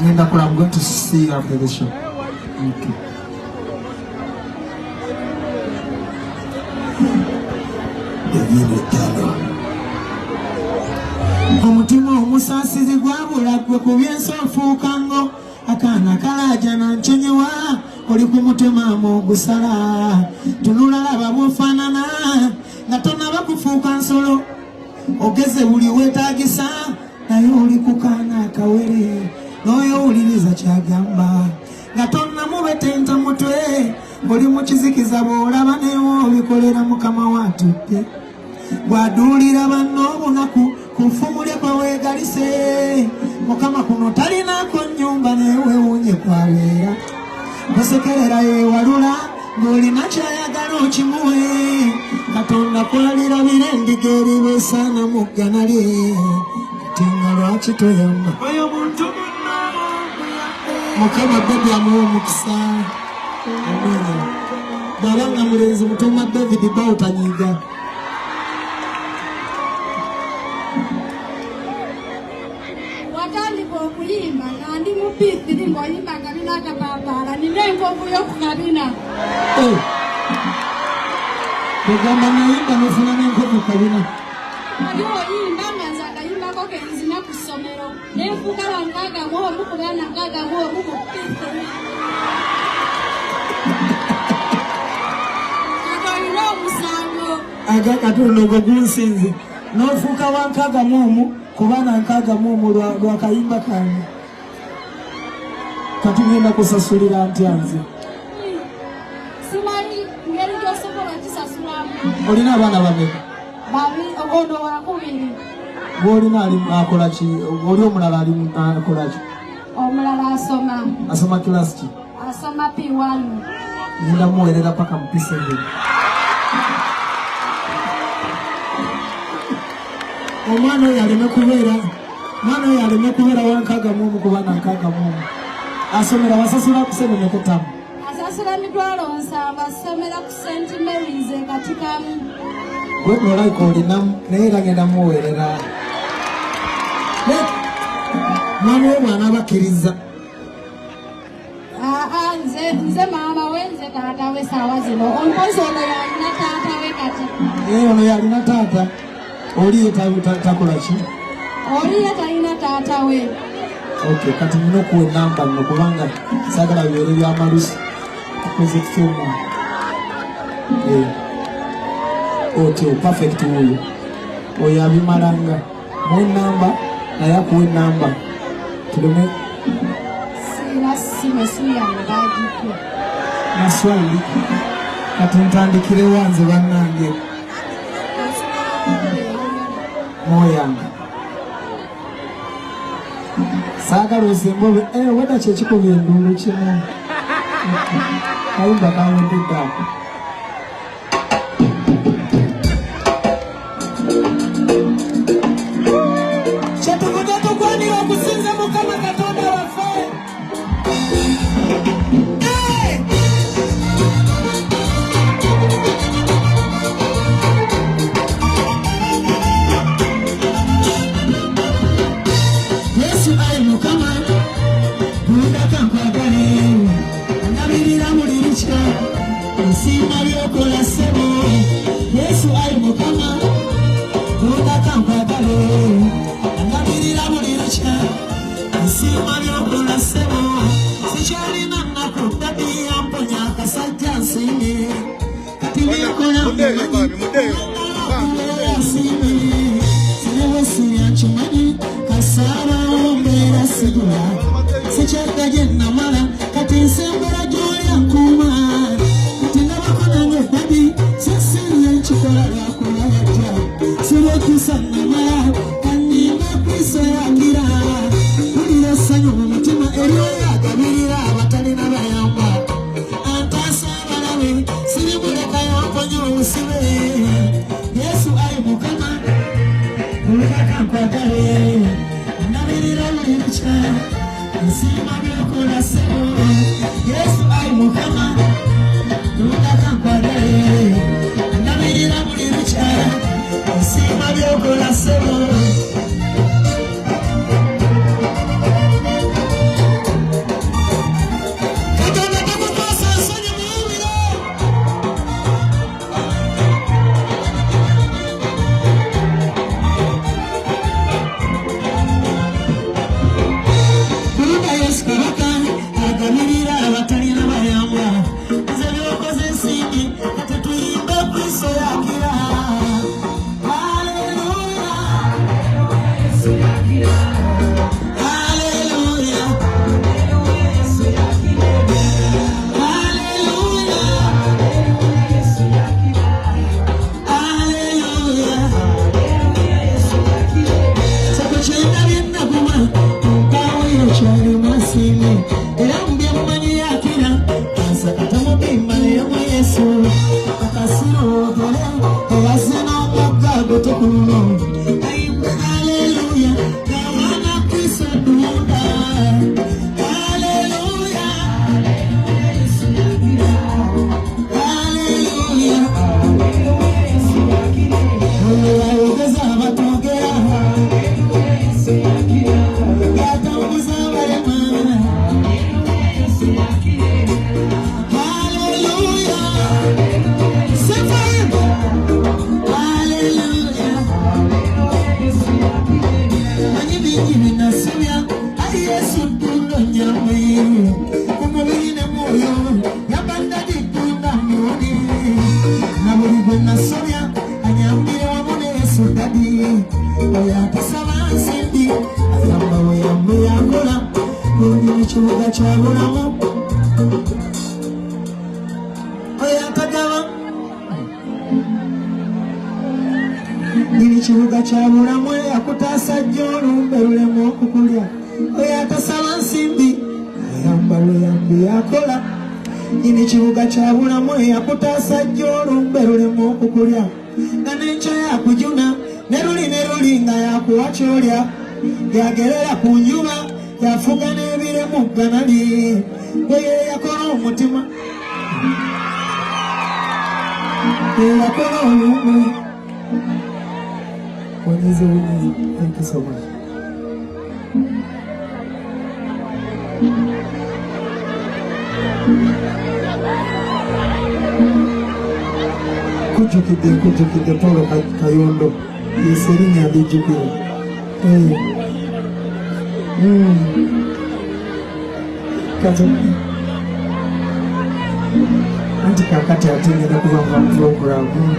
I'm going to see you after the show. Okay. Omutima omusasizi gwabula gwe kubyenso ofuukango akaana kalaja nanchenyewa oli ku mutima ogusala tunula laba bufaanana nga tonnaba kufuuka nsolo ogeze buli weetaagisa naye oli ku kaana akawere n'oyowuliriza kyagamba nga tonnamubetenta mutwe oli mu kizikiza bw'olaba neewo obikolera mukama watudde gwaduulira banno obunaku kufumule kwa weegalise mukama kuno talinako nnyumba neewewunye kwabeera musekerera yeewalula ng'olina kyayagala okimuwe katonda kwalirabira endiga eribeesaana mu ggana lye kati nga lwaki toyamba oyo muntu mukama bebi amuwa omukisa amina bw'abanga mulenzi mutuma David bawutanyiga okuyimba nga ndi mu P3 ng'oyimba nga bina akapapaala nina enkovu y'okukabina kugamba nayimba nofuna n'enkovu kabina ali oyimba nga nze agayimbako kenzina ku ssomero nenfuuka bankagamu omu ku baana nkagamu omu mu P3 kati olina omusango aga katonda ogwo gunsinze n'ofuuka wankagamu omu kubana nkagamu omu lwakayimba kange kati ngenda kusasulira ntya nze simanyi ngeri gy'osobola kisasulamu olina abaana babiri ono wakubiri gwolina akola ki oli omulala akola ki omulala asoma kilasi ki asoma P1 ngenda muweerera paka mu P7 omwana oyo aleme kubeera wankagamu omu kubana nkagamu omu asomera wasasula ku ssente nekutamu asasula mitwalo 7 asomera ku St. Mary's Katikamu gwe nolaika olinamu naye era ngenda muweerera mwana we mwana abakkiriza nze maama we nze taata we saawa zino ompozi ono yalina taata we kati ono yalina taata oli ye takola ki oli ye talina taata we okay kati nina okuwa enamba nno kubanga saagala bibeere byamalusi tukoze tutuma otyo perfect oyo abimalanga mu enamba naye akuwa enamba tuleme siina simu esimu yange baagikwe maswali kati ntandikire wanze bannange moyanga saagala osembobe weda kyekikuba enduulu kimu kayimba kawendeddaako kyetuvudde tukwanira okusinza mukama katonda waffe Sima byokola sebo Yesu ayi mukama utakampagale angabirira buli lucha sima byokola sebo sikyalina nnaku dadi yamponya akasajja nsiime kati byokola sinewesi yankimanyi kasaaba ombeera sigula sikyadda gye namala kati nsembera gy'oya nkuuma chikola lwakola yajja sirokisa namala kanimba kristo yakira ulira essanyu mu mutima eryoyo agabirira abatalina bayamba antaasa abalabe sirimuleka yamponya obusibe yesu ayi mukama ulukaka nkwagale nabirira buli lukya nsiima byokola sebo yesu ayi mukama ulukaka nkwagale nabirira buli lukya nsiima byokola sebo kibuga kya bulamu oyatagaba nini kibuga kya bulamu yakutaasa jjo olumbe lulemu okukulya oyatasala nsimbi ayamba luyambi yakola nini kibuga kya bulamu yakutaasa jjo olumbe lulemu okukulya nga n'enkya yakujuna ne luli nga yakuwa kyolya yagerera ku njuba yafuga n'ebiremu ganali eyo yakola omutima yakola olumu wonyize. Thank you so much. Kujjukidde Paulo Kayondo yeserinnya alijjukira anti kakati ate ngenda kubanga programu